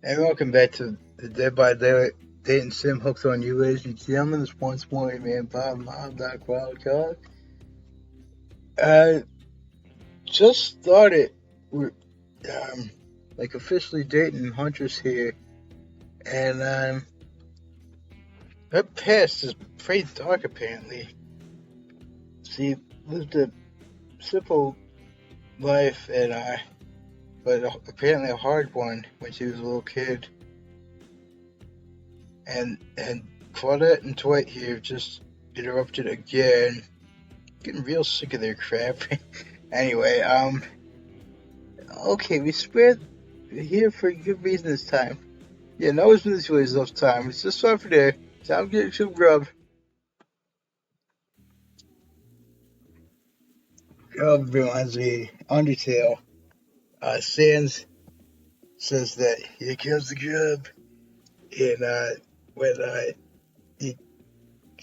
And welcome back to the Dead by Day Date and Sim Hooked on You, ladies and gentlemen. This once more, man, Bob Mob, Doc Wildcard. I just started, we're, like, officially dating Huntress here, and, her past is pretty dark, apparently. She lived a simple life, but apparently a hard one when she was a little kid. And Claudette and Dwight here just interrupted again. Getting real sick of their crap. Anyway, okay, we're here for a good reason this time. Yeah, no one's been this way enough time. It's just over there. Time to get some grub. Grub reminds me, Undertale. Sans says that here comes the grub. And, when, you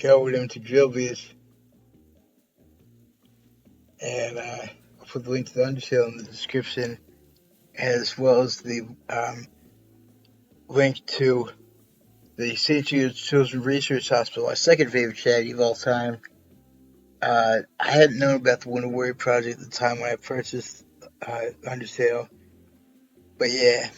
go with him to Grubby's, and, I'll put the link to the Undertale in the description, as well as the, link to the St. Jude's Children's Research Hospital, my second favorite charity of all time. I hadn't known about the Winter Warrior Project at the time when I purchased Undertale. But yeah,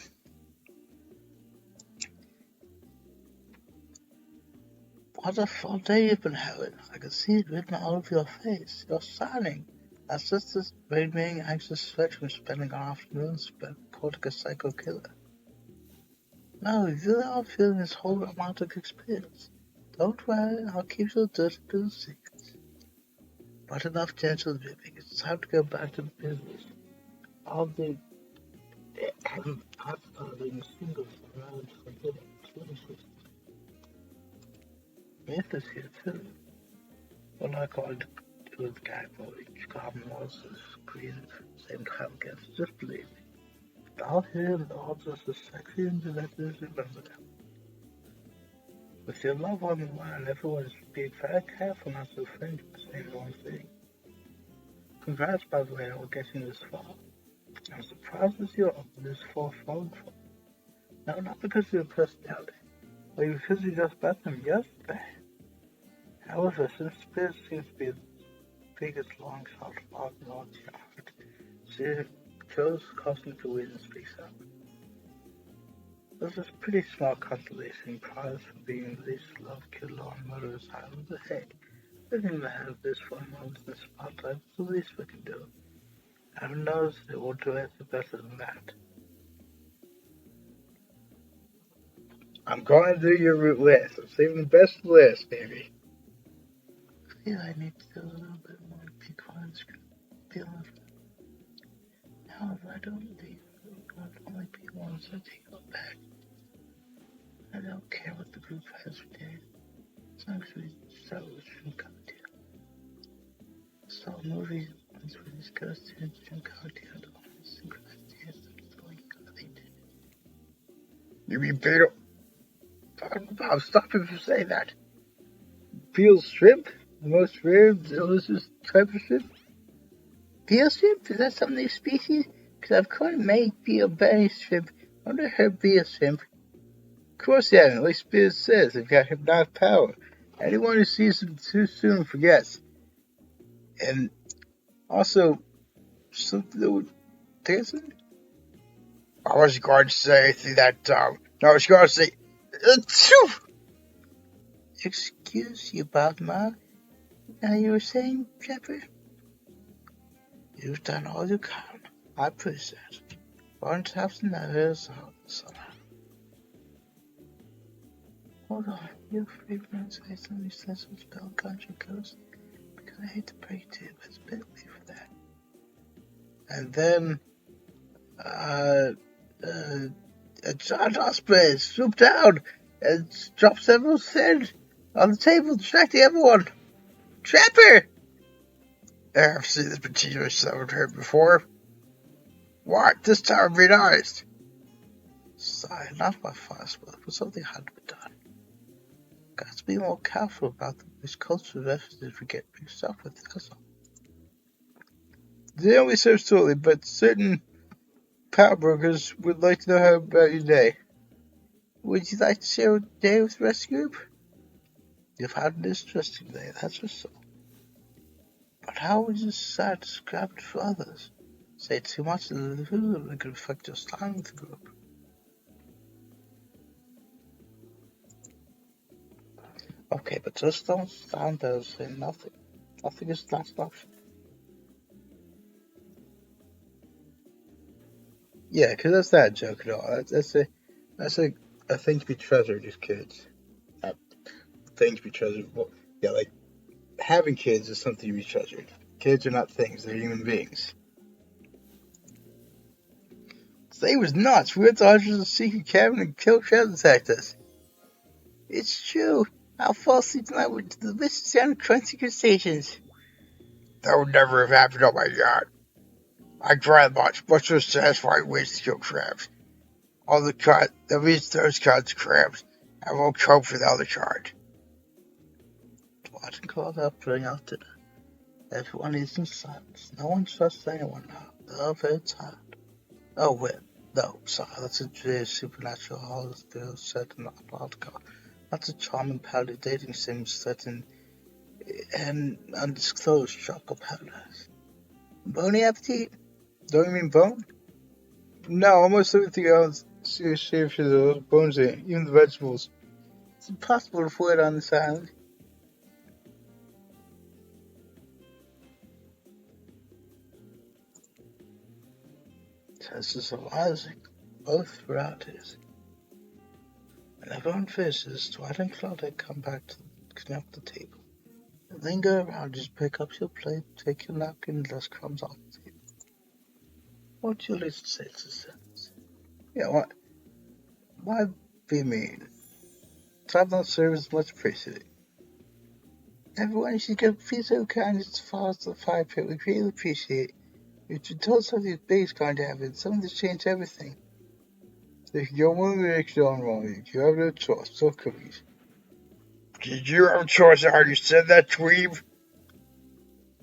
what a full day you've been having. I can see it written all over your face. You're shining. That's just this being anxious stretch from spending our afternoons spent courting a psycho killer. No, we really are feeling this whole romantic experience. Don't worry, I'll keep your dirty little secrets. But enough gentle living. It's time to go back to the business. All the hot starting singles around for the 26th. Myth is here too. What I call it with guy boy, common monsters, creative, same concepts, just believe me. Out here and all just as sexy and delicious remember them. With your love on the line, everyone is being very careful not to offend you by saying the wrong thing. Congrats, by the way, on getting this far. I'm surprised as you are this far phone call. No, not because of your personality, but because you just met them yesterday. However, since Spears seems to be the biggest long shot of in all heart, she chose caution to wait and speaks up. This is a pretty small consolation prize for being the least love killer on murderous island, but hey, letting them have this for a moment in the spotlight is the least we can do. Heaven knows they will do it better than that. I'm going through your route list. I'm saving the best list, baby. I feel I need to do a little bit more peak on screen. Feeling now if I don't leave, it will only be ones that take it back. I don't care what the group has for days, as long as we start with drink cocktail. I saw a movie once where these girls didn't drink cocktail and all the synchronized dance and throwing how they did. You mean Pedro? Bob, stop if you say that. Peel shrimp? The most rare, delicious type of shrimp? Peel shrimp? Is that some new species? Because I've couldn't make peel belly shrimp. I wonder her peel shrimp. Of course you haven't, at least Spears says they've got hypnotic power. Anyone who sees them too soon forgets. And also, something to do with dancing? I was going to say anything that dumb. No, I was going to say, Achoo! Excuse you, Batman. Now you were saying, Shepard? You've done all you can. I appreciate it. One taps in the ears somehow. Hold on, you're free to say something says some spell country coast? Because I hate to break it to you, but it's a bit late for that. And then, John Osprey swooped down and dropped several cents on the table, distracting everyone. Trapper! I've seen this particular sound heard before. What? This time being honest. Sorry, not my fuss, but something had to be done. Got to be more careful about these cultural references we get mixed up with, that's all. They only serve slowly, but certain power brokers would like to know how about your day. Would you like to share a day with the rest of the group? You've had an interesting day, that's for sure. But how would you decide to describe it for others? Say too much of the food, it could affect your time with the group. Okay, but just don't stand there and say nothing. Nothing is not an option. Yeah, because that's not a joke at all. That's a thing to be treasured as kids. A thing to be treasured. Well, yeah, like having kids is something to be treasured. Kids are not things; they're human beings. They was nuts. We went to Huntress's secret cabin and killed shell detectors. It's true. I'll fall asleep tonight with the delicious sound of crunchy crustaceans. That would never have happened on my yacht. I tried much more satisfying ways to kill crabs. All the at least those kinds of crabs, I won't cope without the kind. Watching called out, putting out dinner. Everyone is in silence. No one trusts anyone now. They're all very tired. Oh, wait. No, sorry, that's a supernatural horror spirit set in Antarctica. That's a charming powder dating sim set in an undisclosed chocolate paradise. Bony appetit? Don't you mean bone? No, almost everything else shapes with those bones in it, even the vegetables. It's impossible to avoid on this island. Tests are rising, both varieties. When everyone finishes, Dwight and Claudia come back to clean up the table. And then go around, just pick up your plate, take your napkin, and dust crumbs off the table. What you least say to sentence? Yeah, why be mean? Top-notch service is much appreciated. Everyone should be so kind as to follow the fire pit. We greatly appreciate it. If you told us something big is going to happen, something to change everything. If you want to make it on wrong, you have no choice. So cookies. Did you have a choice how you said that, Tweeb?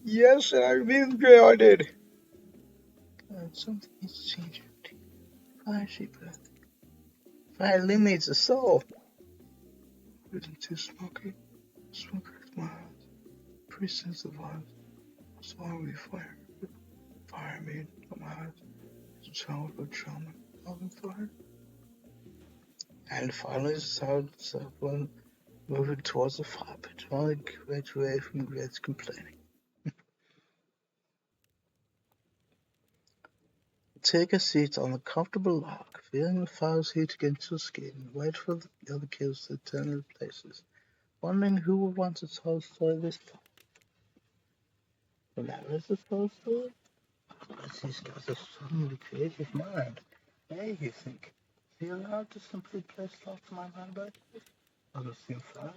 Yes, and I mean I did. Something needs to change. Fire shape. Fire eliminates the soul. It's too smoky. Smoke hurts my eyes. Pretty sensitive eyes. So why would we fire? Fire me on my eyes. It's a childhood trauma. Loving fire. And finally, the sound one moving towards the fire pit, only right away from Greg's complaining. Take a seat on the comfortable log, feeling the fire's heat against your skin, and wait for the other kids to turn their places, wondering who will want to tell a story this time. Remember the whole story? These guys are suddenly creative mind. Hey, you think, is he allowed to simply place thoughts in my mind like this? Doesn't seem fair.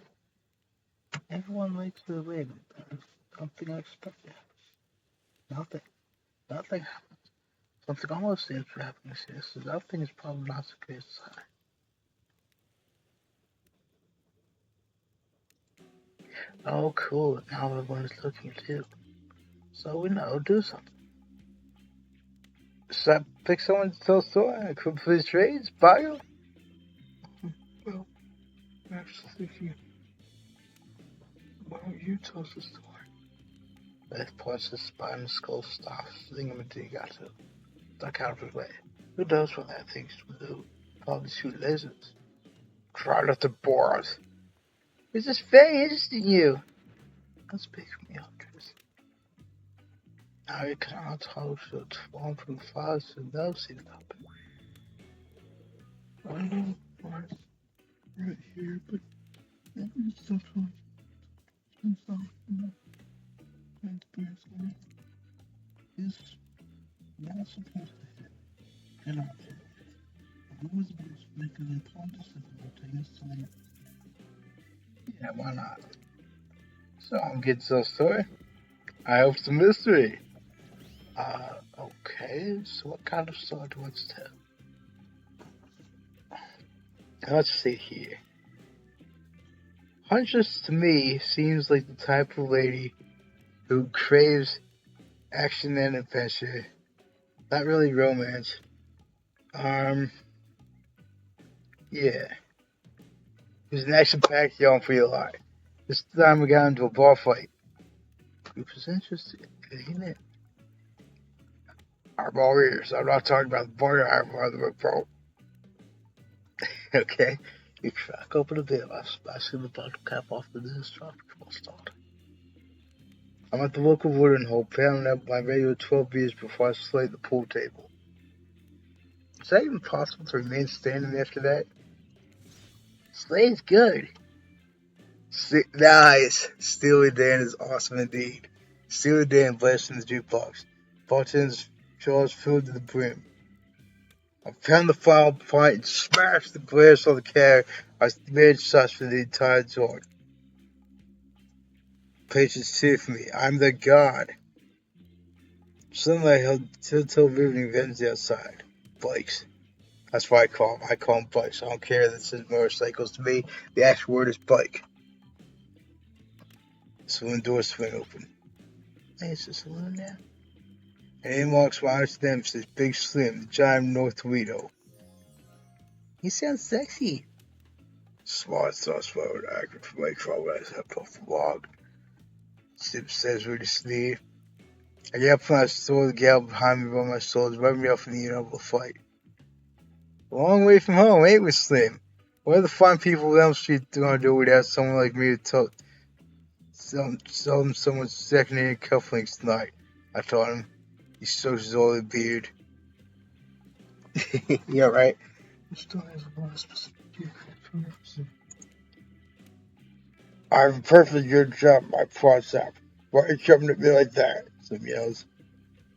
Everyone makes their way, but something unexpected happens. Nothing. Nothing happens. Something almost seems to happen here, so nothing is probably not the case. Oh, cool. Now everyone is looking too. So we know, do something. Should I pick someone to tell a story? I could please trades, bio? Well, I'm actually thinking, why don't you tell us a story? Beth points to spine skull staff, thingamadigato. Duck out of his way. Who knows what that thing's to do? Probably shoot lasers. Try not to bore us. It's just very interesting, you. Don't speak for me, Huntress. Now you cannot hold your form from fires to no seem up. I know what's right here, but maybe sometimes and personally is not supposed to fit. And also, who was about to make an important decision about taking a sign? Yeah, why not? So I'm getting to the story. I hope it's a mystery. Okay, so what kind of story do you want to tell? Let's see here. Huntress to me seems like the type of lady who craves action and adventure. Not really romance. Yeah. It was an action-packed yelling for your life. This time we got into a bar fight. Group was interested in it. I'm all ears. I'm not talking about the bar I'm on the report. Okay? You crack open a beer, I splashing the bottle cap off the indestructible start. I'm at the local watering hole, pounding up my regular 12 beers before I slate the pool table. Is that even possible to remain standing after that? Slade's good. Nice. Steely Dan is awesome indeed. Steely Dan blasting the jukebox. Bartenders jaws filled to the brim. I found the foul pint and smashed the glass on the counter. I made shots for the entire joint. Patients cheer for me. I'm the god. Suddenly I held Tilto riveting Vens outside. Bikes. That's what I call them. I call them bikes. I don't care that it says motorcycles. To me, the actual word is bike. Saloon doors swing open. Hey, it's a saloon now? And in walks my honest nemesis, Big Slim, the giant North Toledo. He sounds sexy. Smart sauce forward, acting for my progress up off the log. Sip says with a sneer. I get up from my store, the gal behind me by my shoulders, rubbing me off in the inevitable fight. A long way from home, ain't we, Slim? What are the fine people of Elm Street gonna do without someone like me to sell them someone's second-hand cufflinks tonight? I told him. He strokes his oily beard. Yeah, right. I have a perfectly good job, my prods up. Why are you jumping at me like that? Slim yells.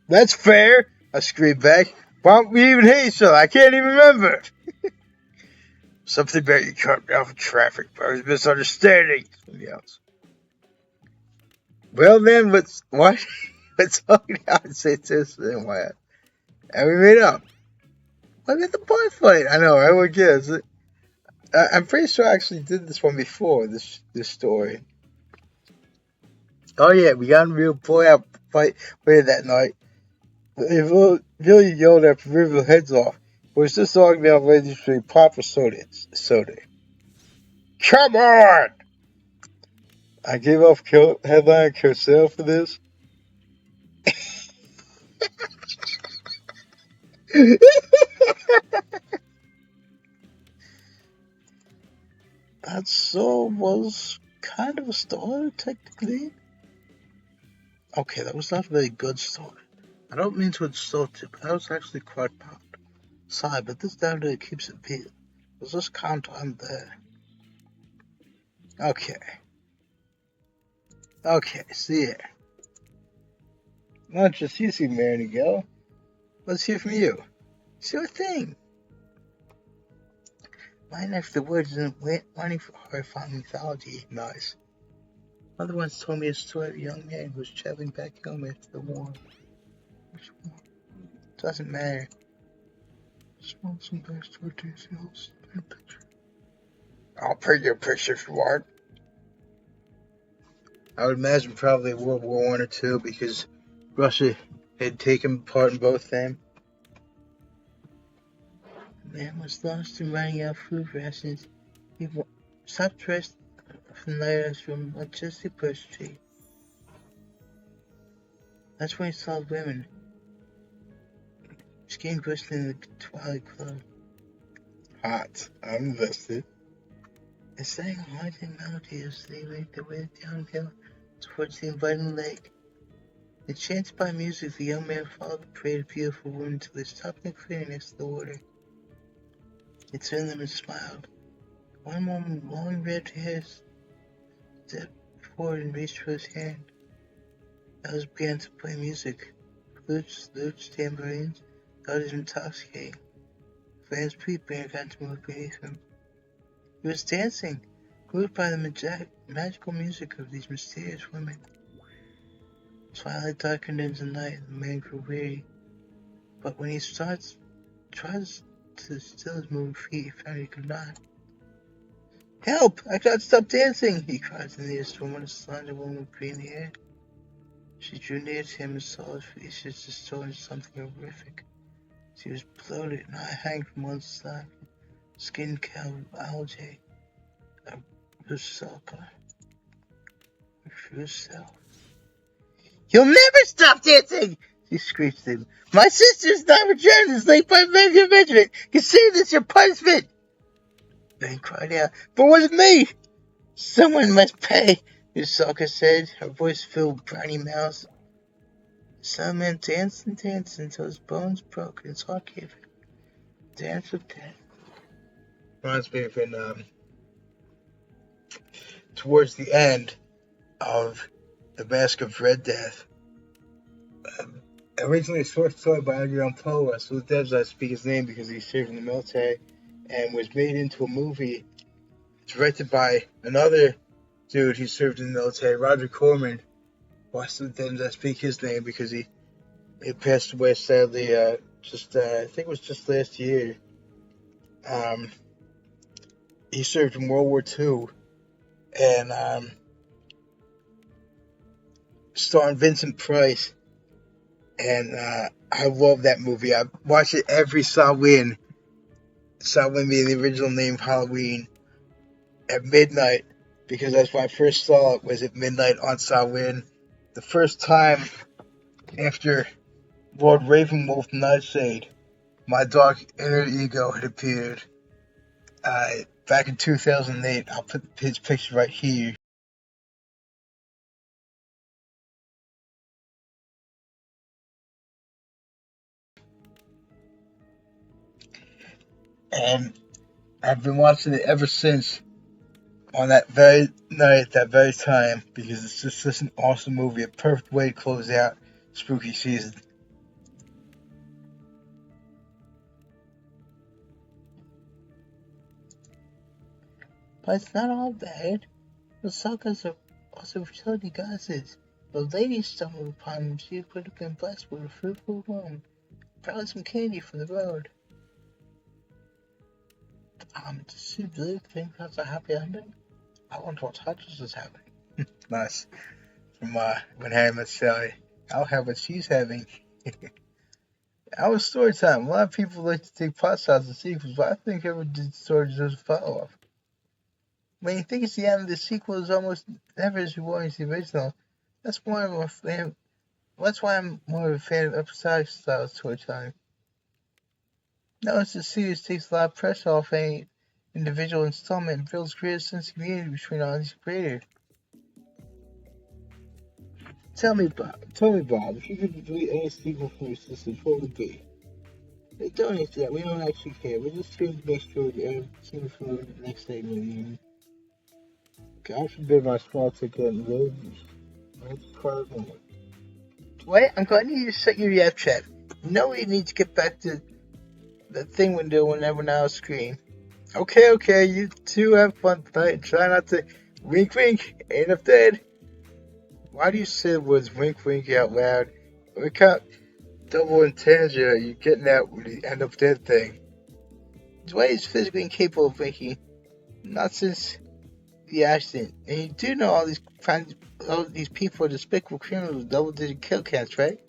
That's fair, I scream back. Why don't we even hate each other? I can't even remember. Something about you cut me off in traffic, but I was misunderstanding. Slim yells. Well then, let's talk now and say this and what? And we made up. Look at the bar fight. I know, everyone gets it. I'm pretty sure I actually did this one before, this story. Oh yeah, we got in a real blowout fight later that night. It really yelled at proverbial heads off. It was just talking about registering proper soda. Come on! I gave off headline Curcell for this. That soul was kind of a story, technically. Okay, that was not a very good story. I don't mean to insult you, but that was actually quite bad. Sorry, but this down there keeps it real. Let's just count on there. Okay. Okay, see ya. Not just you see Mary go. Let's hear from you. Sure thing. My next words isn't wanting for horrifying mythology. Nice. Mother once told me a story of a young man who was traveling back home after the war. Which war? Doesn't matter. Just want some backstory details. Paint a picture. I'll paint you a picture if you want. I would imagine probably World War I or II because Russia had taken part in both of them. The man was lost and running out of food rations. He stopped dressed from the night from a majestic birch tree. That's when he saw women, skin glistening in the twilight glow. Hot. I'm invested. They sang a haunting melody as they made their way downhill towards the inviting lake. Enchanted by music, the young man followed the parade of beautiful women until they stopped in a clearing next to the water. He turned them and smiled. One woman with long red hair stepped forward and reached for his hand. Others began to play music. Flutes, lutes, tambourines. The others intoxicating. Fans began to move beneath him. He was dancing, moved by the magical music of these mysterious women. Twilight darkened into night, and the man grew weary. But when he tried to still his moving feet, he found he could not. Help! I can't stop dancing! He cried to the nearest woman, a slender woman with green hair. She drew near to him and saw his features distorted something horrific. She was bloated and eye hanging from one side, skin covered with algae. Usaka. Yourself. You'll never stop dancing! She screeched at him. My sister's not returned is late by major regiment. Consider this your punishment. Then cried out, but what of me? Someone must pay, Usaka said, her voice filled with briny mouths. Some man danced and danced until his bones broke and his heart gave him. Dance of death. Reminds me of towards the end of The Mask of Red Death. Originally a short story by Edgar Allan Poe, so the devs I speak his name because he served in the military, and was made into a movie directed by another dude who served in the military, Roger Corman. Watch the devs I speak his name because he passed away sadly. I think it was just last year. He served in World War II, and starring Vincent Price. And I love that movie. I watch it every Samhain. Samhain being the original name of Halloween at midnight, because that's when I first saw it, was at midnight on Samhain. The first time after Lord Ravenwolf Nightshade, my dark inner ego had appeared. Back in 2008, I'll put his picture right here. And I've been watching it ever since, on that very night, that very time, because it's just such an awesome movie, a perfect way to close out spooky season. But it's not all bad. The sagas are also fertility goddesses. The lady stumbled upon them. She could have been blessed with a fruitful home. Probably some candy for the road. Does she really think that's a happy ending? I wonder what Huntress is having. Nice. From when Harry met Sally. I'll have what she's having. Our story time. A lot of people like to take plot shots and sequels, but I think every story deserves a follow-up. When you think it's the end, the sequel is almost never as rewarding as the original. That's why I'm more of a fan of episodic style storytelling. Notice the series takes a lot of pressure off any individual installment and builds greater sense of community between all these creators. Tell me, Bob, if you could delete any sequel from your system, what would it be? They don't answer that. We don't actually care. We're just trying to make sure that everything from the next segment. God forbid my small ticket and road. That's part of it. Wait, I'm going to need you to set your Yep chat. No, we need to get back to the thing window whenever now screen. Okay, you two have fun tonight. Try not to wink, ain't up dead. Why do you say the words wink, out loud? We can't double entendre you getting out with the end up dead thing. Dwight is physically incapable of winking. Not since the accident. And you do know all these people are despicable criminals with double-digit kill counts, right?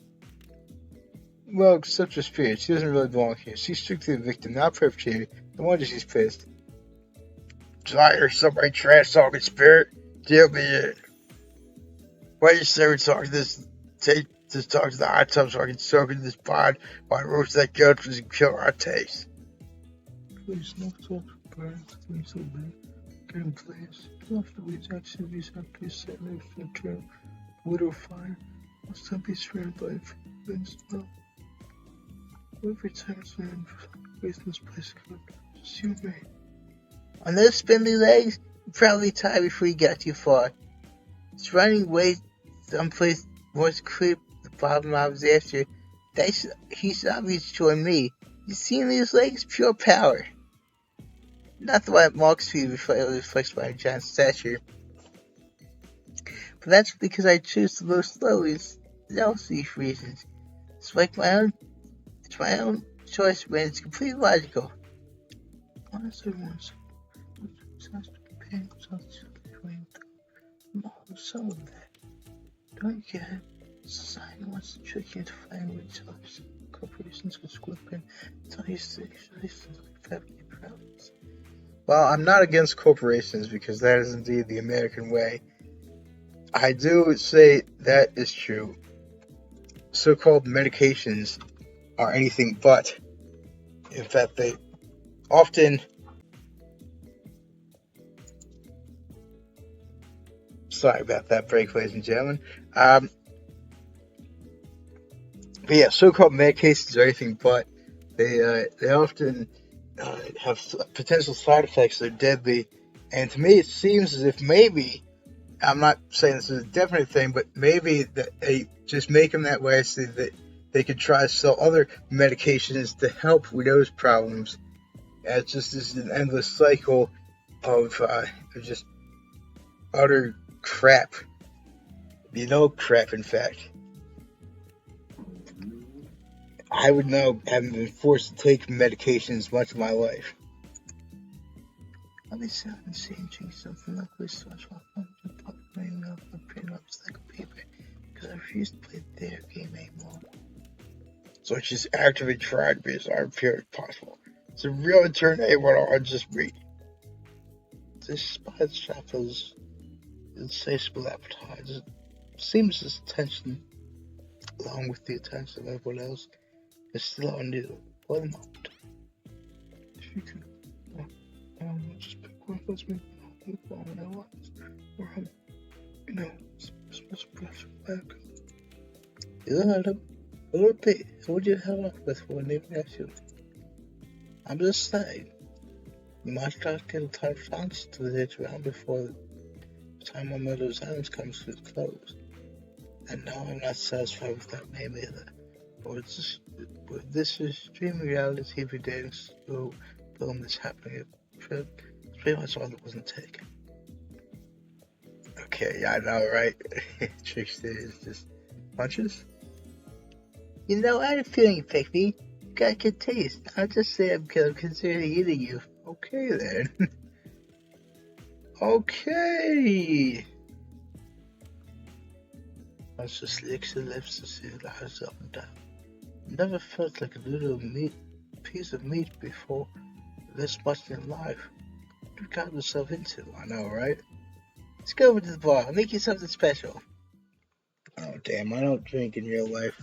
Well, except her spirit. She doesn't really belong here. She's strictly a victim, not a perpetrator. No wonder she's pissed. Tired somebody trash talking spirit. Deal me in. Why you never talk to this? Just talk to the hot tub so I can soak in this pod while I roast that goldfish and kill our taste. Please, no talk for birds. Please, so bad. Get in place. After these activities have to be set next to the term widow fire. Must not be surrounded by feelings. No. Every time someone waits in this place, just you and me. On those spindly legs, you probably tired before you got too far. It's running away someplace more clear the problem I was after. He's obviously joined me. You seen these legs? Pure power. Not the way at Mark's feet reflects my giant stature. But that's because I choose to move slowly, selfish reasons. It's my own choice when it's completely logical. Honestly, once sounds to be paying between some of that. Don't you get it? Society wants to trick you into fighting with each other. Corporations can squip in, tell you things, family problems. Well, I'm not against corporations because that is indeed the American way. I do say that is true. So-called medications are anything but. In fact, they often... Sorry about that break, ladies and gentlemen. But yeah, so-called medications are anything but. They often have potential side effects that are deadly. And to me, it seems as if maybe, I'm not saying this is a definite thing, but maybe that they just make them that way so that they could try to sell other medications to help with those problems. It's just this is an endless cycle of just utter crap. Crap, in fact. I would know, having been forced to take medications much of my life. I'll be selling changing something like this, so I swap up the pop name up and print up stack of paper, because I refuse to play their game anymore. So I just actively try to be as unfair as possible. It's a real turn A what I just read. This spy shop is insatiable appetite. It seems this tension, along with the attention of everyone else, is still unneeded for the moment. If you can, just pick one of us, maybe move on when I want, or supposed to brush back. You heard him. A little bit. Who would you have off with for an even issue? I'm just saying. You might try to get a tight chance to hit around before the time one of those items comes to its close. And no, I'm not satisfied with that name either. But this is streaming reality TV dating film that's happening. It's pretty much all that wasn't taken. Okay, yeah, I know, right? Trickster is just punches. I had a feeling you picked me. You got a good taste. I'll just say I'm considering eating you. Okay, then. Okay. Once just licks her lips to see the eyes up and down. Never felt like a little piece of meat before this much in life. What you got yourself into? I know, right? Let's go over to the bar. I'll make you something special. Oh, damn. I don't drink in real life.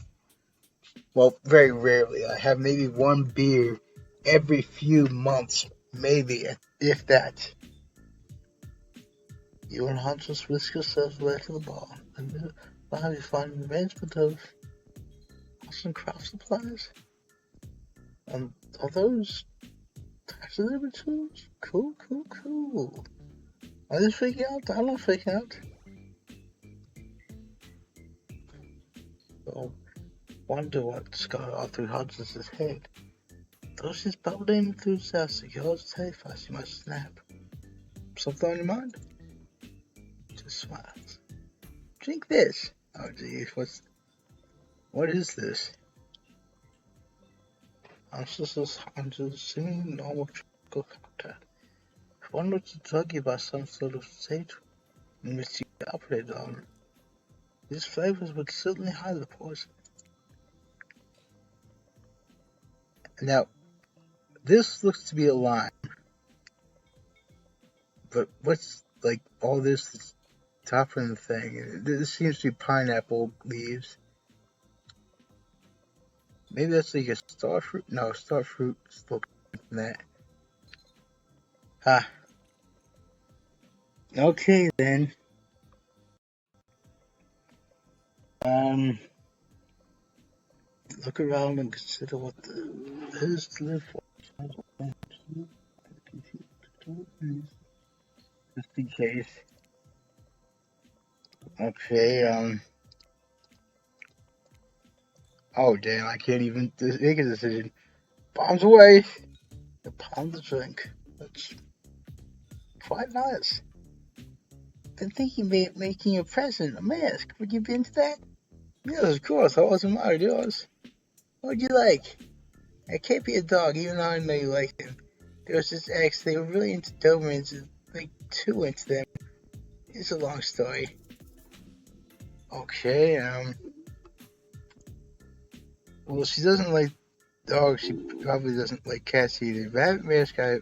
Well, very rarely. I have maybe one beer every few months. Maybe, if that. You and Huntress whisk yourselves away to the bar. And while you find an arrangement of some craft supplies. Are those taxidermy tools? Cool. I just freaking out. I'm not freaking out. So, wonder what's going on through Huntress's head. Though she's bubbling enthusiastic, yours terrifies, you must snap. Something on your mind? Just smiles. Drink this. Oh geez, what is this? I'm just assuming normal tropical cocktail. I wonder to drug you by some sort of state in which you operated on. These flavors would certainly hide the poison. Now, this looks to be a lime. But what's like all this topping the thing? This seems to be pineapple leaves. Maybe that's like a star fruit? No, star fruit is still from that. Ah. Okay then. Look around and consider what there is to live for. Just in case. Okay, oh damn, I can't even make a decision. Bombs away! A pound of drink. That's quite nice. Been thinking about making a present, a mask. Would you be into that? Yes, of course. I wasn't married, yours. What would you like? I can't be a dog, even though I know you like him. There was this ex, they were really into Dobermans, like too into them. It's a long story. Okay, well, she doesn't like dogs, she probably doesn't like cats either. Rabbit mask, I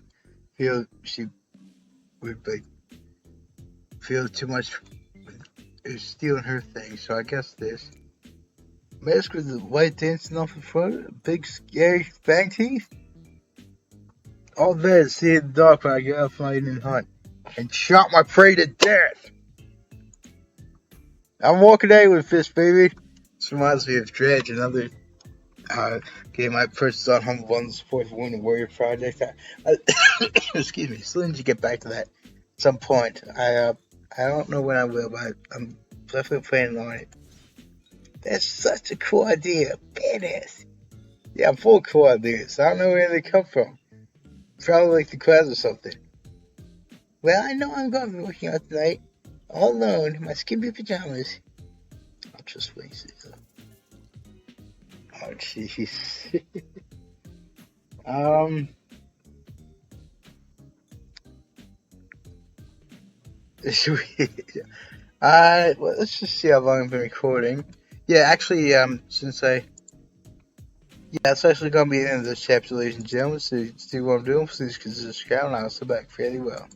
she would like feel too much. It was stealing her thing. So I guess this mask with the white dancing off in front, big scary fang teeth. All that see in the dark when I get out fighting and hunt, and shot my prey to death. I'm walking out with this, baby. This reminds me of Dredge, another game I purchased on Humble Bundle support for Wounded Warrior Project. Excuse me. Still need to get back to that at some point. I don't know when I will, but I'm definitely planning on it. That's such a cool idea. Badass. Yeah, I'm full of cool ideas. I don't know where they come from. Probably like the class or something. Well, I know I'm going to be working out tonight. All alone in my skimpy pajamas. I'll just waste it though. Oh, jeez. Well, let's just see how long I've been recording. Yeah, actually, that's actually going to be the end of this chapter, ladies and gentlemen. So, see what I'm doing, please consider subscribing, and I'll sit back fairly well.